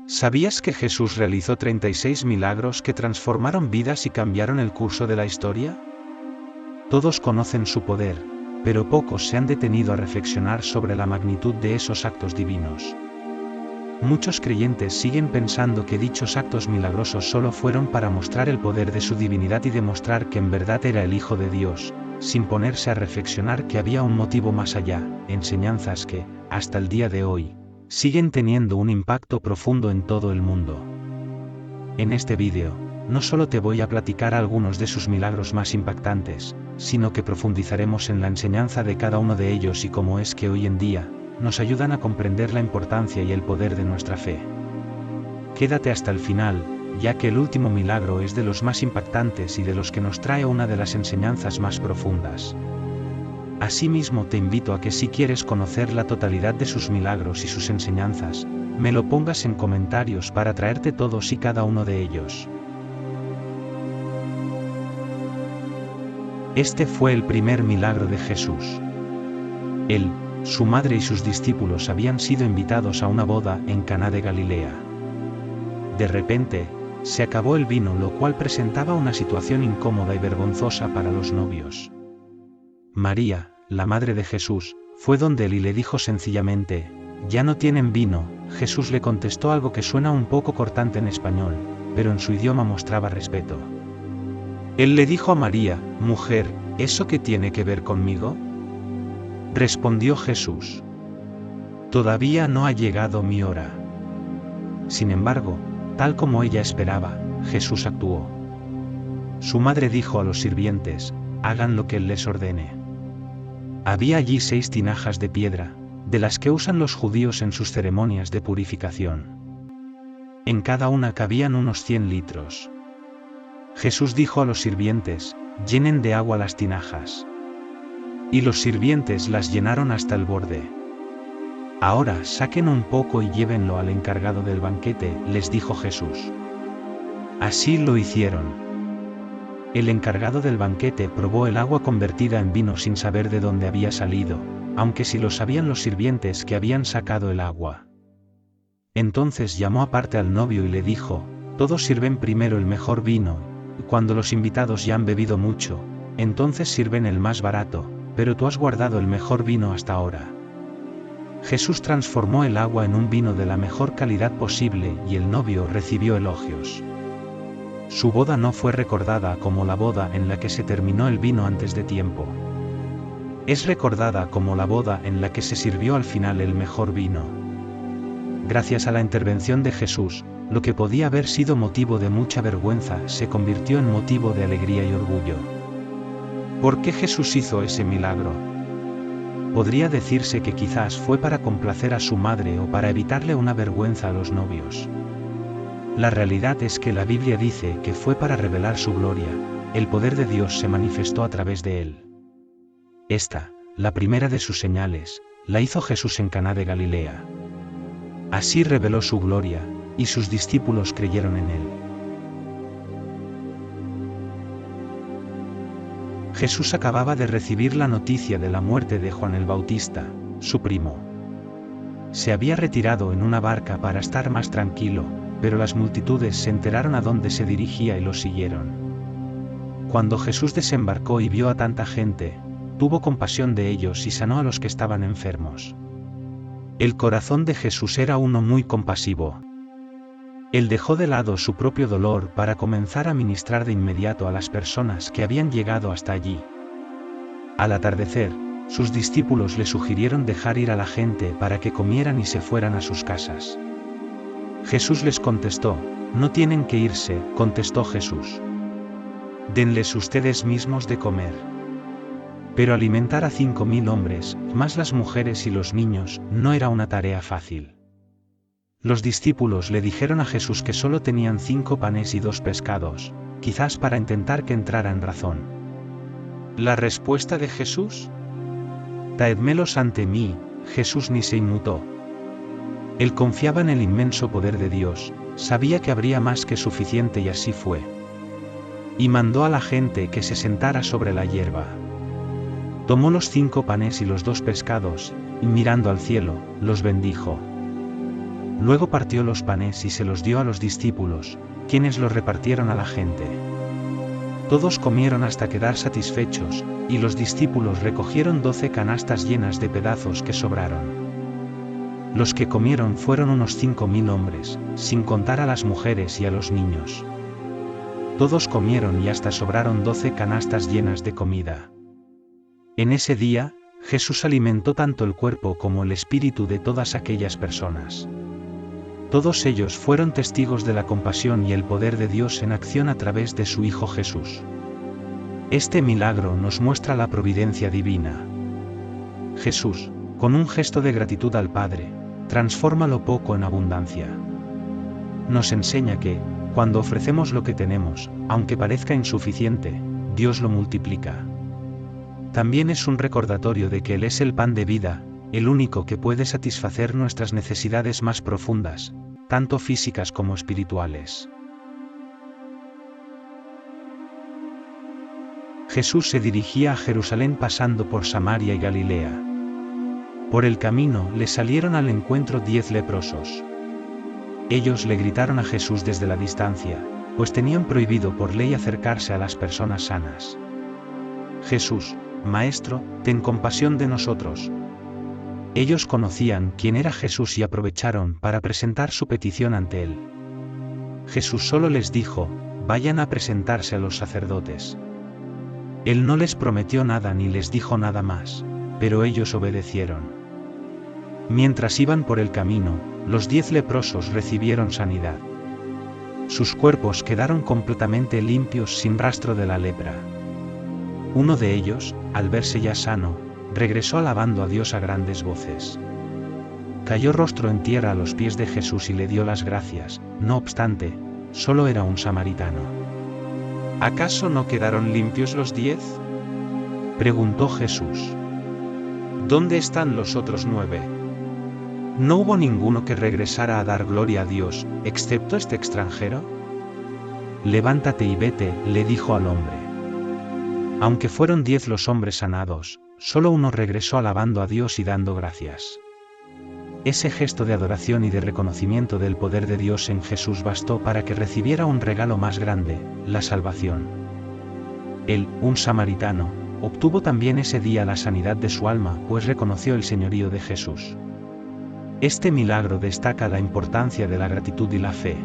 ¿Sabías que Jesús realizó 36 milagros que transformaron vidas y cambiaron el curso de la historia? Todos conocen su poder, pero pocos se han detenido a reflexionar sobre la magnitud de esos actos divinos. Muchos creyentes siguen pensando que dichos actos milagrosos solo fueron para mostrar el poder de su divinidad y demostrar que en verdad era el Hijo de Dios, sin ponerse a reflexionar que había un motivo más allá, enseñanzas que, hasta el día de hoy, siguen teniendo un impacto profundo en todo el mundo. En este vídeo, no solo te voy a platicar algunos de sus milagros más impactantes, sino que profundizaremos en la enseñanza de cada uno de ellos y cómo es que hoy en día, nos ayudan a comprender la importancia y el poder de nuestra fe. Quédate hasta el final, ya que el último milagro es de los más impactantes y de los que nos trae una de las enseñanzas más profundas. Asimismo te invito a que si quieres conocer la totalidad de sus milagros y sus enseñanzas, me lo pongas en comentarios para traerte todos y cada uno de ellos. Este fue el primer milagro de Jesús. Él, su madre y sus discípulos habían sido invitados a una boda en Caná de Galilea. De repente, se acabó el vino, lo cual presentaba una situación incómoda y vergonzosa para los novios. María, la madre de Jesús, fue donde él y le dijo sencillamente: «Ya no tienen vino». Jesús le contestó algo que suena un poco cortante en español, pero en su idioma mostraba respeto. Él le dijo a María: «Mujer, ¿eso qué tiene que ver conmigo?». Respondió Jesús: «Todavía no ha llegado mi hora». Sin embargo, tal como ella esperaba, Jesús actuó. Su madre dijo a los sirvientes: «Hagan lo que él les ordene». Había allí 6 tinajas de piedra, de las que usan los judíos en sus ceremonias de purificación. En cada una cabían unos 100 litros. Jesús dijo a los sirvientes: «Llenen de agua las tinajas». Y los sirvientes las llenaron hasta el borde. «Ahora saquen un poco y llévenlo al encargado del banquete», les dijo Jesús. Así lo hicieron. El encargado del banquete probó el agua convertida en vino sin saber de dónde había salido, aunque sí lo sabían los sirvientes que habían sacado el agua. Entonces llamó aparte al novio y le dijo: «Todos sirven primero el mejor vino, y cuando los invitados ya han bebido mucho, entonces sirven el más barato, pero tú has guardado el mejor vino hasta ahora». Jesús transformó el agua en un vino de la mejor calidad posible y el novio recibió elogios. Su boda no fue recordada como la boda en la que se terminó el vino antes de tiempo. Es recordada como la boda en la que se sirvió al final el mejor vino. Gracias a la intervención de Jesús, lo que podía haber sido motivo de mucha vergüenza se convirtió en motivo de alegría y orgullo. ¿Por qué Jesús hizo ese milagro? Podría decirse que quizás fue para complacer a su madre o para evitarle una vergüenza a los novios. La realidad es que la Biblia dice que fue para revelar su gloria, el poder de Dios se manifestó a través de él. Esta, la primera de sus señales, la hizo Jesús en Caná de Galilea. Así reveló su gloria, y sus discípulos creyeron en él. Jesús acababa de recibir la noticia de la muerte de Juan el Bautista, su primo. Se había retirado en una barca para estar más tranquilo, pero las multitudes se enteraron a dónde se dirigía y lo siguieron. Cuando Jesús desembarcó y vio a tanta gente, tuvo compasión de ellos y sanó a los que estaban enfermos. El corazón de Jesús era uno muy compasivo. Él dejó de lado su propio dolor para comenzar a ministrar de inmediato a las personas que habían llegado hasta allí. Al atardecer, sus discípulos le sugirieron dejar ir a la gente para que comieran y se fueran a sus casas. Jesús les contestó: «No tienen que irse», contestó Jesús. «Denles ustedes mismos de comer». Pero alimentar a 5.000 hombres, más las mujeres y los niños, no era una tarea fácil. Los discípulos le dijeron a Jesús que solo tenían 5 panes y 2 pescados, quizás para intentar que entrara en razón. ¿La respuesta de Jesús? «Traédmelos ante mí». Jesús ni se inmutó. Él confiaba en el inmenso poder de Dios, sabía que habría más que suficiente y así fue. Y mandó a la gente que se sentara sobre la hierba. Tomó los 5 panes y los 2 pescados, y mirando al cielo, los bendijo. Luego partió los panes y se los dio a los discípulos, quienes los repartieron a la gente. Todos comieron hasta quedar satisfechos, y los discípulos recogieron 12 canastas llenas de pedazos que sobraron. Los que comieron fueron unos 5.000 hombres, sin contar a las mujeres y a los niños. Todos comieron y hasta sobraron 12 canastas llenas de comida. En ese día, Jesús alimentó tanto el cuerpo como el espíritu de todas aquellas personas. Todos ellos fueron testigos de la compasión y el poder de Dios en acción a través de su Hijo Jesús. Este milagro nos muestra la providencia divina. Jesús, con un gesto de gratitud al Padre, transforma lo poco en abundancia. Nos enseña que, cuando ofrecemos lo que tenemos, aunque parezca insuficiente, Dios lo multiplica. También es un recordatorio de que Él es el pan de vida, el único que puede satisfacer nuestras necesidades más profundas, tanto físicas como espirituales. Jesús se dirigía a Jerusalén pasando por Samaria y Galilea. Por el camino le salieron al encuentro 10 leprosos. Ellos le gritaron a Jesús desde la distancia, pues tenían prohibido por ley acercarse a las personas sanas. Jesús, Maestro, ten compasión de nosotros. Ellos conocían quién era Jesús y aprovecharon para presentar su petición ante él. Jesús solo les dijo, vayan a presentarse a los sacerdotes. Él no les prometió nada ni les dijo nada más, pero ellos obedecieron. Mientras iban por el camino, los 10 leprosos recibieron sanidad. Sus cuerpos quedaron completamente limpios sin rastro de la lepra. Uno de ellos, al verse ya sano, regresó alabando a Dios a grandes voces. Cayó rostro en tierra a los pies de Jesús y le dio las gracias, no obstante, solo era un samaritano. ¿Acaso no quedaron limpios los 10? Preguntó Jesús. ¿Dónde están los otros 9? ¿No hubo ninguno que regresara a dar gloria a Dios, excepto este extranjero? Levántate y vete, le dijo al hombre. Aunque fueron 10 los hombres sanados, solo uno regresó alabando a Dios y dando gracias. Ese gesto de adoración y de reconocimiento del poder de Dios en Jesús bastó para que recibiera un regalo más grande, la salvación. Él, un samaritano, obtuvo también ese día la sanidad de su alma, pues reconoció el señorío de Jesús. Este milagro destaca la importancia de la gratitud y la fe.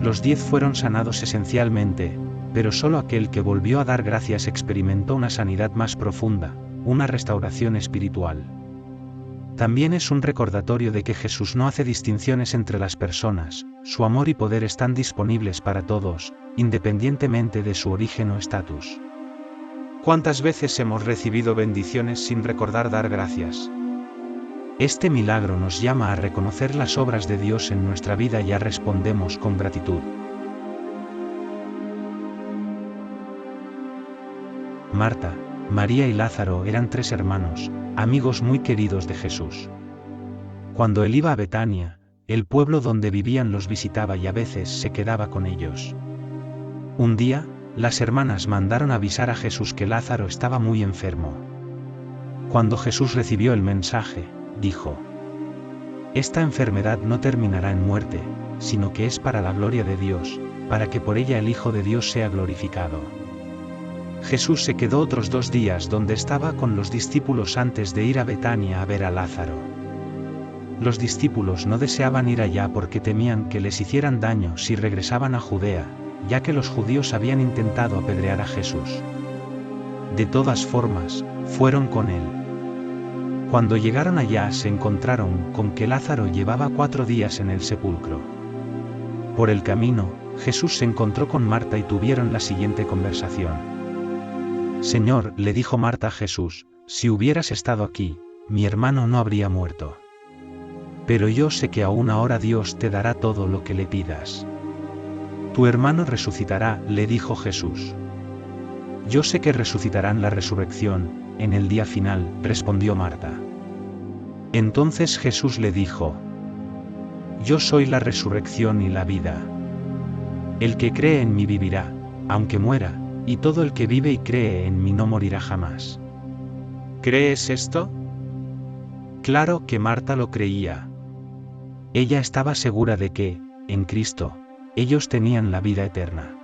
Los 10 fueron sanados esencialmente, pero solo aquel que volvió a dar gracias experimentó una sanidad más profunda, una restauración espiritual. También es un recordatorio de que Jesús no hace distinciones entre las personas, su amor y poder están disponibles para todos, independientemente de su origen o estatus. ¿Cuántas veces hemos recibido bendiciones sin recordar dar gracias? Este milagro nos llama a reconocer las obras de Dios en nuestra vida y a respondemos con gratitud. Marta, María y Lázaro eran 3 hermanos, amigos muy queridos de Jesús. Cuando él iba a Betania, el pueblo donde vivían los visitaba y a veces se quedaba con ellos. Un día, las hermanas mandaron avisar a Jesús que Lázaro estaba muy enfermo. Cuando Jesús recibió el mensaje, dijo: Esta enfermedad no terminará en muerte, sino que es para la gloria de Dios, para que por ella el Hijo de Dios sea glorificado. Jesús se quedó otros 2 días donde estaba con los discípulos antes de ir a Betania a ver a Lázaro. Los discípulos no deseaban ir allá porque temían que les hicieran daño si regresaban a Judea, ya que los judíos habían intentado apedrear a Jesús. De todas formas, fueron con él. Cuando llegaron allá se encontraron con que Lázaro llevaba 4 días en el sepulcro. Por el camino, Jesús se encontró con Marta y tuvieron la siguiente conversación. Señor, le dijo Marta a Jesús, si hubieras estado aquí, mi hermano no habría muerto. Pero yo sé que aún ahora Dios te dará todo lo que le pidas. Tu hermano resucitará, le dijo Jesús. Yo sé que resucitarán la resurrección, en el día final, respondió Marta. Entonces Jesús le dijo: Yo soy la resurrección y la vida. El que cree en mí vivirá, aunque muera, y todo el que vive y cree en mí no morirá jamás. ¿Crees esto? Claro que Marta lo creía. Ella estaba segura de que, en Cristo, ellos tenían la vida eterna.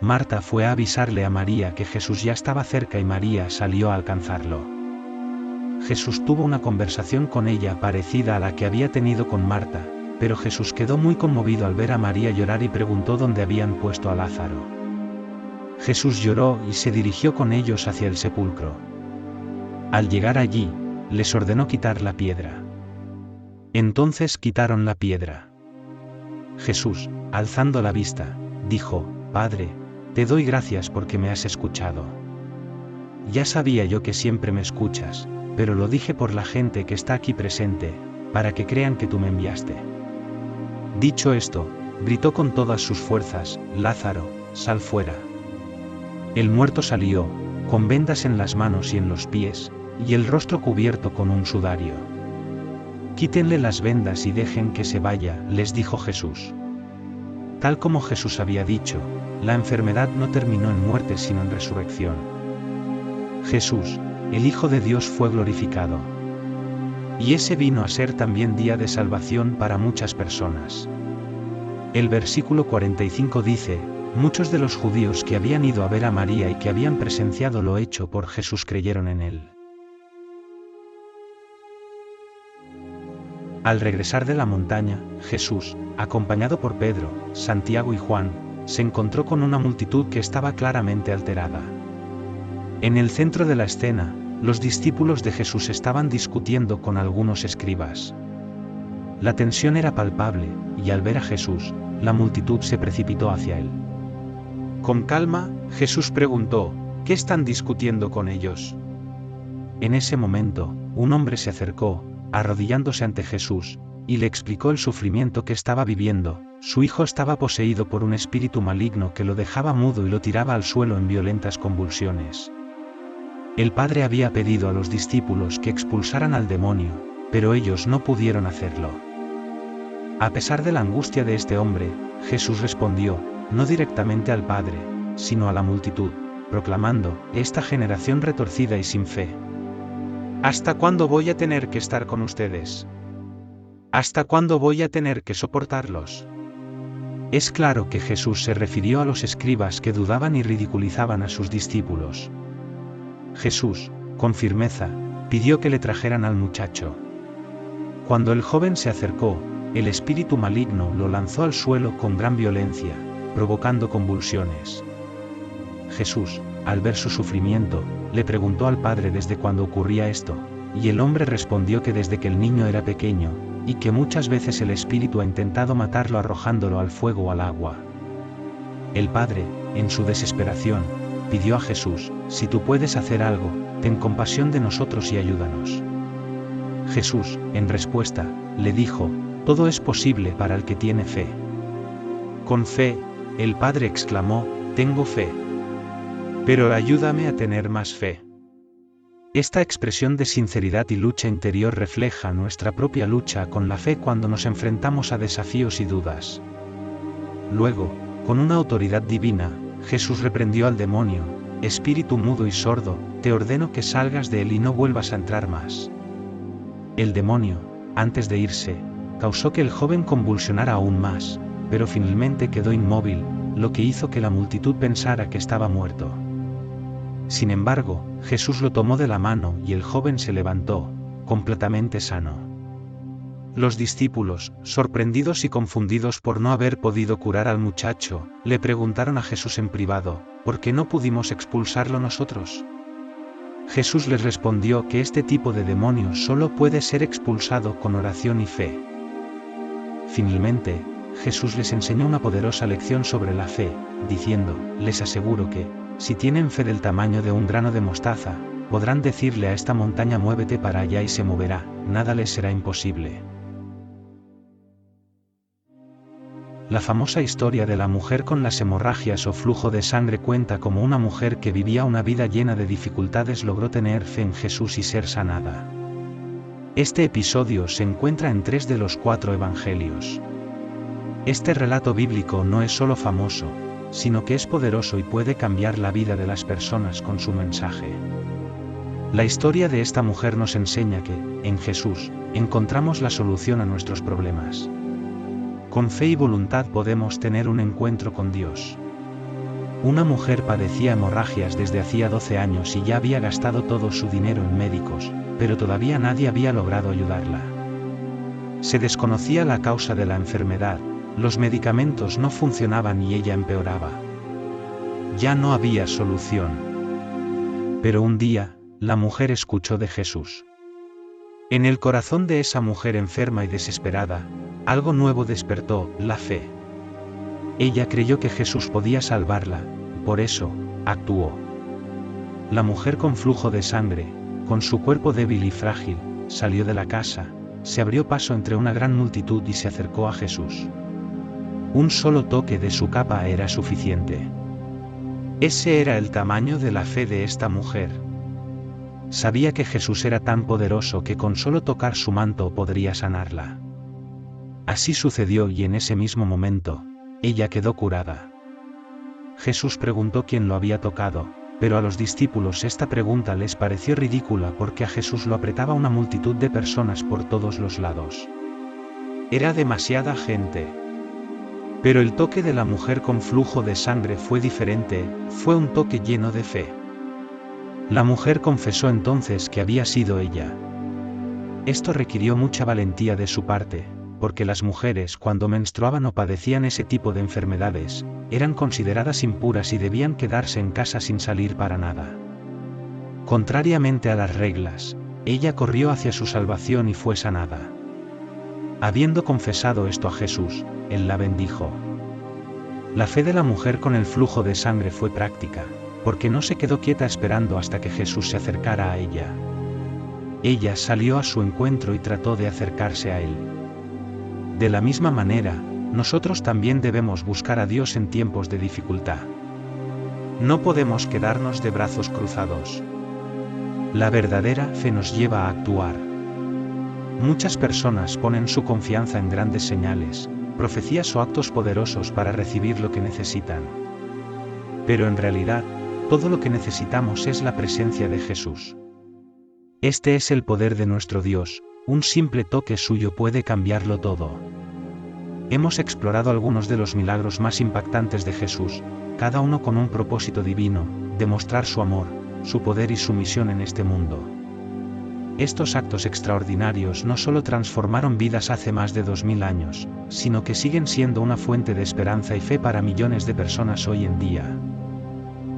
Marta fue a avisarle a María que Jesús ya estaba cerca y María salió a alcanzarlo. Jesús tuvo una conversación con ella parecida a la que había tenido con Marta, pero Jesús quedó muy conmovido al ver a María llorar y preguntó dónde habían puesto a Lázaro. Jesús lloró y se dirigió con ellos hacia el sepulcro. Al llegar allí, les ordenó quitar la piedra. Entonces quitaron la piedra. Jesús, alzando la vista, dijo: Padre, te doy gracias porque me has escuchado. Ya sabía yo que siempre me escuchas, pero lo dije por la gente que está aquí presente, para que crean que tú me enviaste. Dicho esto, gritó con todas sus fuerzas: Lázaro, sal fuera. El muerto salió, con vendas en las manos y en los pies, y el rostro cubierto con un sudario. Quítenle las vendas y dejen que se vaya, les dijo Jesús. Tal como Jesús había dicho, la enfermedad no terminó en muerte sino en resurrección. Jesús, el Hijo de Dios, fue glorificado. Y ese vino a ser también día de salvación para muchas personas. El versículo 45 dice: muchos de los judíos que habían ido a ver a María y que habían presenciado lo hecho por Jesús creyeron en él. Al regresar de la montaña, Jesús, acompañado por Pedro, Santiago y Juan, se encontró con una multitud que estaba claramente alterada. En el centro de la escena, los discípulos de Jesús estaban discutiendo con algunos escribas. La tensión era palpable, y al ver a Jesús, la multitud se precipitó hacia él. Con calma, Jesús preguntó: ¿qué están discutiendo con ellos? En ese momento, un hombre se acercó, arrodillándose ante Jesús, y le explicó el sufrimiento que estaba viviendo. Su hijo estaba poseído por un espíritu maligno que lo dejaba mudo y lo tiraba al suelo en violentas convulsiones. El padre había pedido a los discípulos que expulsaran al demonio, pero ellos no pudieron hacerlo. A pesar de la angustia de este hombre, Jesús respondió, no directamente al padre, sino a la multitud, proclamando: esta generación retorcida y sin fe. ¿Hasta cuándo voy a tener que estar con ustedes? ¿Hasta cuándo voy a tener que soportarlos? Es claro que Jesús se refirió a los escribas que dudaban y ridiculizaban a sus discípulos. Jesús, con firmeza, pidió que le trajeran al muchacho. Cuando el joven se acercó, el espíritu maligno lo lanzó al suelo con gran violencia, provocando convulsiones. Jesús, al ver su sufrimiento, le preguntó al padre desde cuándo ocurría esto, y el hombre respondió que desde que el niño era pequeño, y que muchas veces el espíritu ha intentado matarlo arrojándolo al fuego o al agua. El padre, en su desesperación, pidió a Jesús: si tú puedes hacer algo, ten compasión de nosotros y ayúdanos. Jesús, en respuesta, le dijo: todo es posible para el que tiene fe. Con fe, el padre exclamó: tengo fe. Pero ayúdame a tener más fe. Esta expresión de sinceridad y lucha interior refleja nuestra propia lucha con la fe cuando nos enfrentamos a desafíos y dudas. Luego, con una autoridad divina, Jesús reprendió al demonio: espíritu mudo y sordo, te ordeno que salgas de él y no vuelvas a entrar más. El demonio, antes de irse, causó que el joven convulsionara aún más, pero finalmente quedó inmóvil, lo que hizo que la multitud pensara que estaba muerto. Sin embargo, Jesús lo tomó de la mano y el joven se levantó, completamente sano. Los discípulos, sorprendidos y confundidos por no haber podido curar al muchacho, le preguntaron a Jesús en privado: ¿por qué no pudimos expulsarlo nosotros? Jesús les respondió que este tipo de demonio solo puede ser expulsado con oración y fe. Finalmente, Jesús les enseñó una poderosa lección sobre la fe, diciendo: les aseguro que, si tienen fe del tamaño de un grano de mostaza, podrán decirle a esta montaña: muévete para allá y se moverá, nada les será imposible. La famosa historia de la mujer con las hemorragias o flujo de sangre cuenta cómo una mujer que vivía una vida llena de dificultades logró tener fe en Jesús y ser sanada. Este episodio se encuentra en 3 de los 4 evangelios. Este relato bíblico no es solo famoso, sino que es poderoso y puede cambiar la vida de las personas con su mensaje. La historia de esta mujer nos enseña que, en Jesús, encontramos la solución a nuestros problemas. Con fe y voluntad podemos tener un encuentro con Dios. Una mujer padecía hemorragias desde hacía 12 años y ya había gastado todo su dinero en médicos, pero todavía nadie había logrado ayudarla. Se desconocía la causa de la enfermedad, los medicamentos no funcionaban y ella empeoraba. Ya no había solución. Pero un día, la mujer escuchó de Jesús. En el corazón de esa mujer enferma y desesperada, algo nuevo despertó, la fe. Ella creyó que Jesús podía salvarla, por eso, actuó. La mujer con flujo de sangre, con su cuerpo débil y frágil, salió de la casa, se abrió paso entre una gran multitud y se acercó a Jesús. Un solo toque de su capa era suficiente. Ese era el tamaño de la fe de esta mujer. Sabía que Jesús era tan poderoso que con solo tocar su manto podría sanarla. Así sucedió y en ese mismo momento, ella quedó curada. Jesús preguntó quién lo había tocado, pero a los discípulos esta pregunta les pareció ridícula porque a Jesús lo apretaba una multitud de personas por todos los lados. Era demasiada gente. Pero el toque de la mujer con flujo de sangre fue diferente, fue un toque lleno de fe. La mujer confesó entonces que había sido ella. Esto requirió mucha valentía de su parte, porque las mujeres cuando menstruaban o padecían ese tipo de enfermedades, eran consideradas impuras y debían quedarse en casa sin salir para nada. Contrariamente a las reglas, ella corrió hacia su salvación y fue sanada. Habiendo confesado esto a Jesús, él la bendijo. La fe de la mujer con el flujo de sangre fue práctica, porque no se quedó quieta esperando hasta que Jesús se acercara a ella. Ella salió a su encuentro y trató de acercarse a él. De la misma manera, nosotros también debemos buscar a Dios en tiempos de dificultad. No podemos quedarnos de brazos cruzados. La verdadera fe nos lleva a actuar. Muchas personas ponen su confianza en grandes señales, profecías o actos poderosos para recibir lo que necesitan. Pero en realidad, todo lo que necesitamos es la presencia de Jesús. Este es el poder de nuestro Dios, un simple toque suyo puede cambiarlo todo. Hemos explorado algunos de los milagros más impactantes de Jesús, cada uno con un propósito divino, demostrar su amor, su poder y su misión en este mundo. Estos actos extraordinarios no solo transformaron vidas hace más de 2000 años, sino que siguen siendo una fuente de esperanza y fe para millones de personas hoy en día.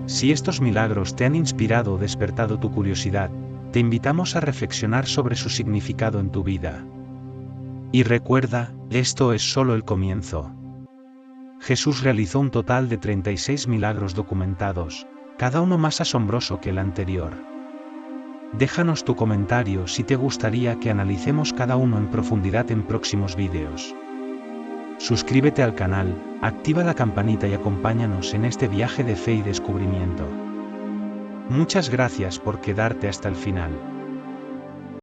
Si estos milagros te han inspirado o despertado tu curiosidad, te invitamos a reflexionar sobre su significado en tu vida. Y recuerda, esto es solo el comienzo. Jesús realizó un total de 36 milagros documentados, cada uno más asombroso que el anterior. Déjanos tu comentario si te gustaría que analicemos cada uno en profundidad en próximos vídeos. Suscríbete al canal, activa la campanita y acompáñanos en este viaje de fe y descubrimiento. Muchas gracias por quedarte hasta el final.